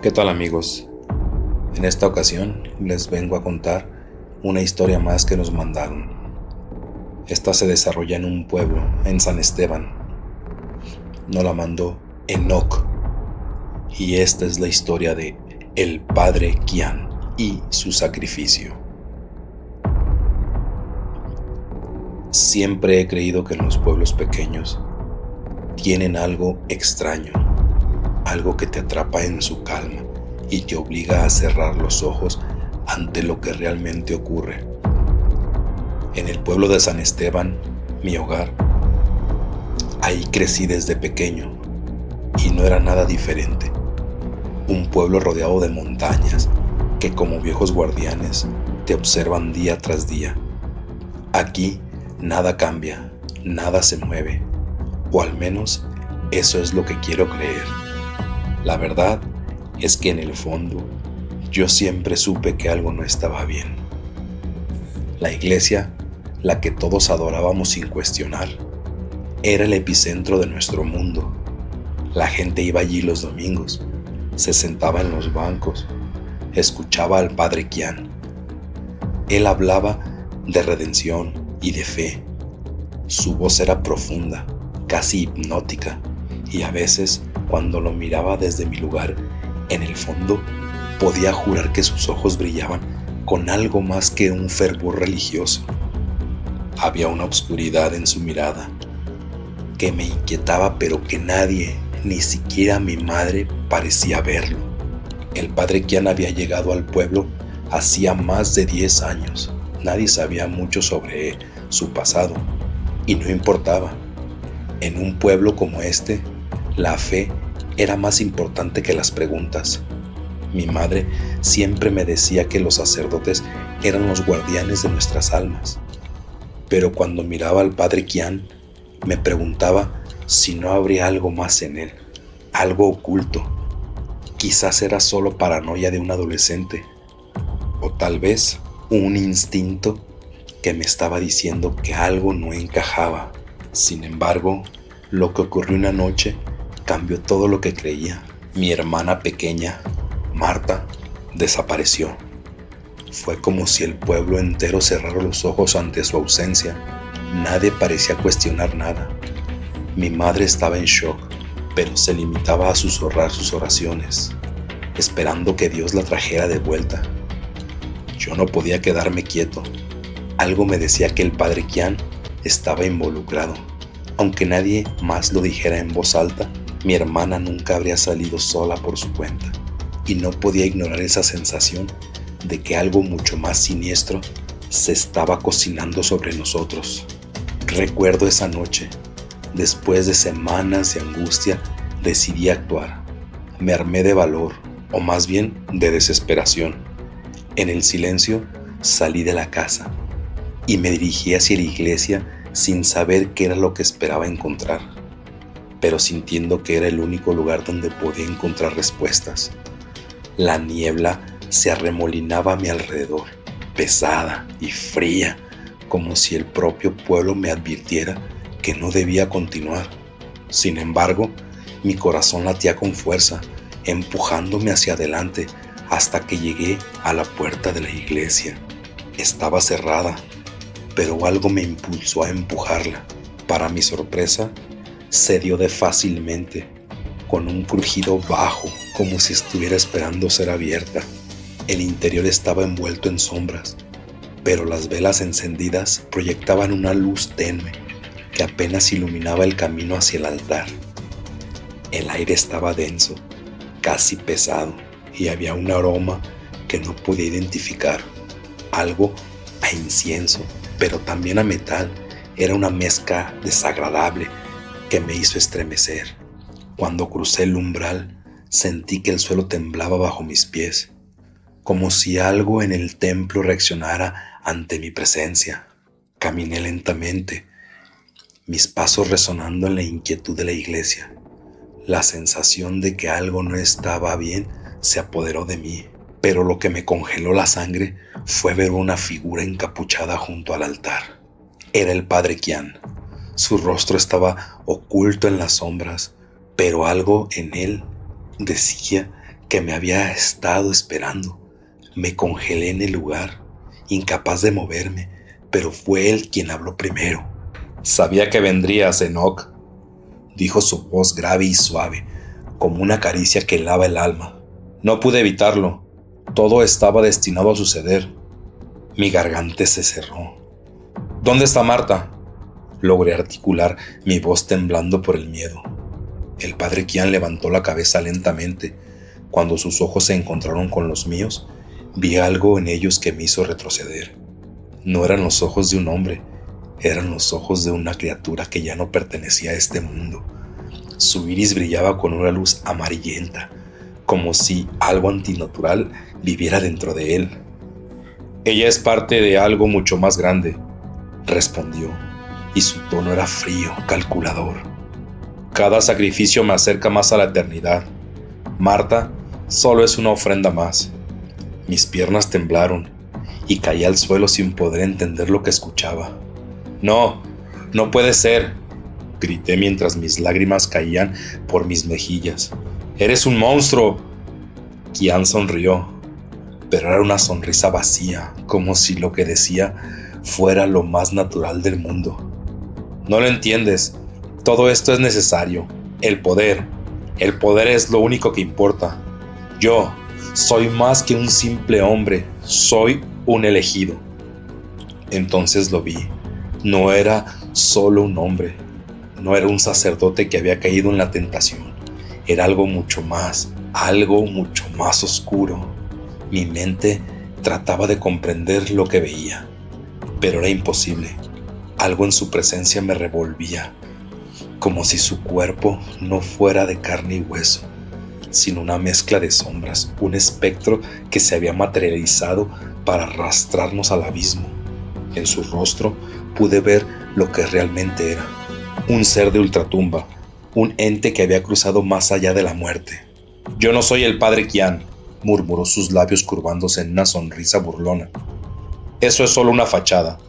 ¿Qué tal, amigos? En esta ocasión les vengo a contar una historia más que nos mandaron. Esta se desarrolla en un pueblo, en San Esteban. Nos la mandó Enoch. Y esta es la historia de el padre Kian y su sacrificio. Siempre he creído que en los pueblos pequeños tienen algo extraño, algo que te atrapa en su calma y te obliga a cerrar los ojos ante lo que realmente ocurre. En el pueblo de San Esteban, mi hogar, ahí crecí desde pequeño y no era nada diferente. Un pueblo rodeado de montañas que, como viejos guardianes, te observan día tras día. Aquí nada cambia, nada se mueve, o al menos eso es lo que quiero creer. La verdad es que en el fondo yo siempre supe que algo no estaba bien. La iglesia, la que todos adorábamos sin cuestionar, era el epicentro de nuestro mundo. La gente iba allí los domingos, se sentaba en los bancos, escuchaba al padre Kian. Él hablaba de redención y de fe. Su voz era profunda, casi hipnótica, y a veces, cuando lo miraba desde mi lugar, en el fondo, podía jurar que sus ojos brillaban con algo más que un fervor religioso. Había una oscuridad en su mirada que me inquietaba, pero que nadie, ni siquiera mi madre, parecía verlo. El padre Kian había llegado al pueblo hacía más de 10 años. Nadie sabía mucho sobre su pasado, y no importaba. En un pueblo como este, la fe era más importante que las preguntas. Mi madre siempre me decía que los sacerdotes eran los guardianes de nuestras almas. Pero cuando miraba al padre Kian, me preguntaba si no habría algo más en él, algo oculto. Quizás era solo paranoia de un adolescente, o tal vez un instinto que me estaba diciendo que algo no encajaba. Sin embargo, lo que ocurrió una noche cambió todo lo que creía. Mi hermana pequeña, Marta, desapareció. Fue como si el pueblo entero cerrara los ojos ante su ausencia. Nadie parecía cuestionar nada. Mi madre estaba en shock, pero se limitaba a susurrar sus oraciones, esperando que Dios la trajera de vuelta. Yo no podía quedarme quieto. Algo me decía que el padre Kian estaba involucrado. Aunque nadie más lo dijera en voz alta, mi hermana nunca habría salido sola por su cuenta, y no podía ignorar esa sensación de que algo mucho más siniestro se estaba cocinando sobre nosotros. Recuerdo esa noche. Después de semanas de angustia, decidí actuar. Me armé de valor, o más bien de desesperación. En el silencio salí de la casa y me dirigí hacia la iglesia sin saber qué era lo que esperaba encontrar, pero sintiendo que era el único lugar donde podía encontrar respuestas. La niebla se arremolinaba a mi alrededor, pesada y fría, como si el propio pueblo me advirtiera que no debía continuar. Sin embargo, mi corazón latía con fuerza, empujándome hacia adelante hasta que llegué a la puerta de la iglesia. Estaba cerrada, pero algo me impulsó a empujarla. Para mi sorpresa, se dio de fácilmente, con un crujido bajo, como si estuviera esperando ser abierta. El interior estaba envuelto en sombras, pero las velas encendidas proyectaban una luz tenue que apenas iluminaba el camino hacia el altar. El aire estaba denso, casi pesado, y había un aroma que no podía identificar, algo a incienso, pero también a metal. Era una mezcla desagradable que me hizo estremecer. Cuando crucé el umbral, sentí que el suelo temblaba bajo mis pies, como si algo en el templo reaccionara ante mi presencia. Caminé lentamente, mis pasos resonando en la inquietud de la iglesia. La sensación de que algo no estaba bien se apoderó de mí, pero lo que me congeló la sangre fue ver una figura encapuchada junto al altar. Era el padre Kian. Su rostro estaba oculto en las sombras, pero algo en él decía que me había estado esperando. Me congelé en el lugar, incapaz de moverme, pero fue él quien habló primero. «Sabía que vendrías, Enoch», dijo su voz grave y suave, como una caricia que lava el alma. «No pude evitarlo. Todo estaba destinado a suceder». Mi garganta se cerró. «¿Dónde está Marta?», logré articular, mi voz temblando por el miedo. El padre Kian levantó la cabeza lentamente. Cuando sus ojos se encontraron con los míos, vi algo en ellos que me hizo retroceder. No eran los ojos de un hombre, eran los ojos de una criatura que ya no pertenecía a este mundo. Su iris brillaba con una luz amarillenta, como si algo antinatural viviera dentro de él. «Ella es parte de algo mucho más grande», respondió, y su tono era frío, calculador. «Cada sacrificio me acerca más a la eternidad. Marta solo es una ofrenda más». Mis piernas temblaron y caí al suelo sin poder entender lo que escuchaba. «No, no puede ser», grité mientras mis lágrimas caían por mis mejillas. «¡Eres un monstruo!». Kian sonrió, pero era una sonrisa vacía, como si lo que decía fuera lo más natural del mundo. «No lo entiendes. Todo esto es necesario. El poder es lo único que importa. Yo soy más que un simple hombre, soy un elegido». Entonces lo vi. No era solo un hombre, no era un sacerdote que había caído en la tentación. Era algo mucho más oscuro. Mi mente trataba de comprender lo que veía, pero era imposible. Algo en su presencia me revolvía, como si su cuerpo no fuera de carne y hueso, sino una mezcla de sombras, un espectro que se había materializado para arrastrarnos al abismo. En su rostro pude ver lo que realmente era, un ser de ultratumba, un ente que había cruzado más allá de la muerte. «Yo no soy el padre Kian», murmuró, sus labios curvándose en una sonrisa burlona. «Eso es solo una fachada.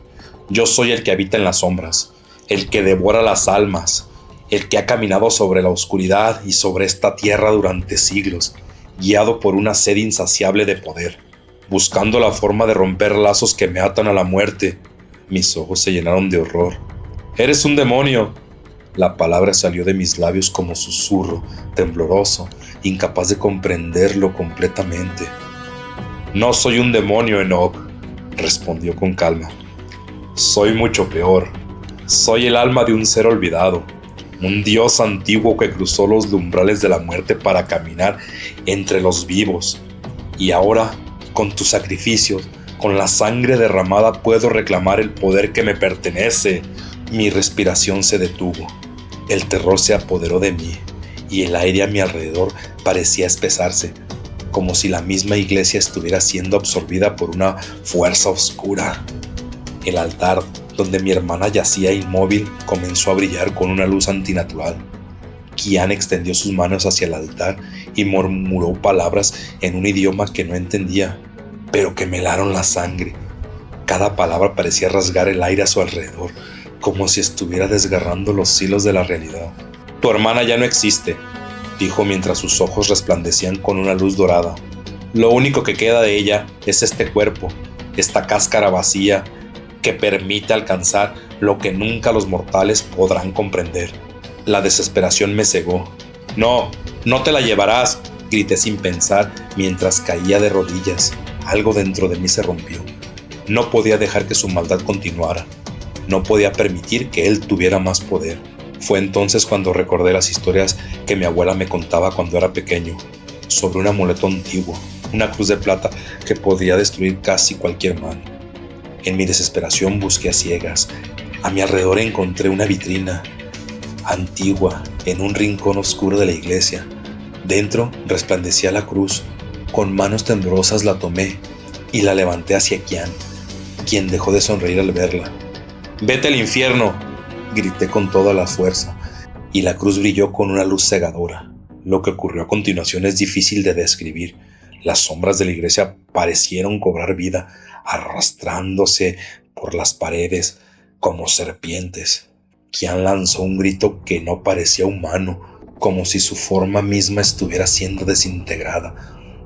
Yo soy el que habita en las sombras, el que devora las almas, el que ha caminado sobre la oscuridad y sobre esta tierra durante siglos, guiado por una sed insaciable de poder, buscando la forma de romper lazos que me atan a la muerte». Mis ojos se llenaron de horror. «¡Eres un demonio!». La palabra salió de mis labios como susurro, tembloroso, incapaz de comprenderlo completamente. «No soy un demonio, Enoch», respondió con calma. «Soy mucho peor. Soy el alma de un ser olvidado, un dios antiguo que cruzó los umbrales de la muerte para caminar entre los vivos. Y ahora, con tus sacrificios, con la sangre derramada, puedo reclamar el poder que me pertenece». Mi respiración se detuvo. El terror se apoderó de mí y el aire a mi alrededor parecía espesarse, como si la misma iglesia estuviera siendo absorbida por una fuerza oscura. El altar donde mi hermana yacía inmóvil comenzó a brillar con una luz antinatural. Kian extendió sus manos hacia el altar y murmuró palabras en un idioma que no entendía, pero que me helaron la sangre. Cada palabra parecía rasgar el aire a su alrededor, como si estuviera desgarrando los hilos de la realidad. «Tu hermana ya no existe», dijo mientras sus ojos resplandecían con una luz dorada. «Lo único que queda de ella es este cuerpo, esta cáscara vacía que permite alcanzar lo que nunca los mortales podrán comprender». La desesperación me cegó. «No, no te la llevarás», grité sin pensar mientras caía de rodillas. Algo dentro de mí se rompió. No podía dejar que su maldad continuara. No podía permitir que él tuviera más poder. Fue entonces cuando recordé las historias que mi abuela me contaba cuando era pequeño, sobre un amuleto antiguo, una cruz de plata que podía destruir casi cualquier mal. En mi desesperación busqué a ciegas. A mi alrededor encontré una vitrina antigua en un rincón oscuro de la iglesia. Dentro resplandecía la cruz. Con manos temblorosas la tomé y la levanté hacia Kian, quien dejó de sonreír al verla. «¡Vete al infierno!», grité con toda la fuerza, y la cruz brilló con una luz cegadora. Lo que ocurrió a continuación es difícil de describir. Las sombras de la iglesia parecieron cobrar vida, arrastrándose por las paredes como serpientes. Kian lanzó un grito que no parecía humano, como si su forma misma estuviera siendo desintegrada,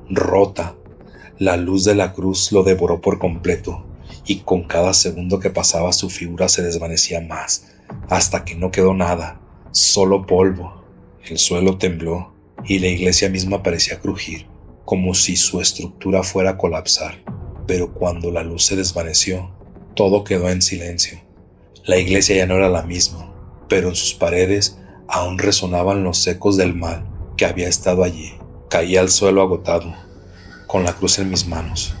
rota. La luz de la cruz lo devoró por completo, y con cada segundo que pasaba su figura se desvanecía más, hasta que no quedó nada, solo polvo. El suelo tembló, y la iglesia misma parecía crujir, como si su estructura fuera a colapsar. Pero cuando la luz se desvaneció, todo quedó en silencio. La iglesia ya no era la misma, pero en sus paredes aún resonaban los ecos del mal que había estado allí. Caí al suelo agotado, con la cruz en mis manos.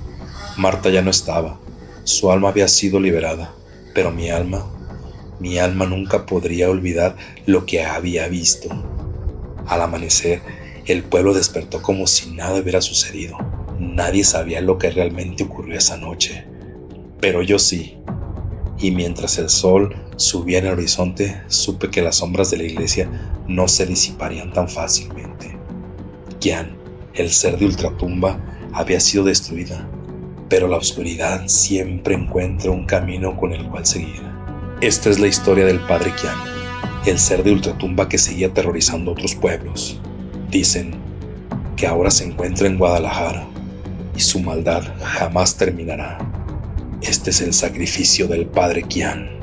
Marta ya no estaba, su alma había sido liberada, pero mi alma nunca podría olvidar lo que había visto. Al amanecer, el pueblo despertó como si nada hubiera sucedido. Nadie sabía lo que realmente ocurrió esa noche, pero yo sí. Y mientras el sol subía en el horizonte, supe que las sombras de la iglesia no se disiparían tan fácilmente. Qian, el ser de ultratumba, había sido destruida, pero la oscuridad siempre encuentra un camino con el cual seguir. Esta es la historia del padre Qian, el ser de ultratumba que seguía aterrorizando a otros pueblos. Dicen que ahora se encuentra en Guadalajara y su maldad jamás terminará. Este es el sacrificio del padre Qian.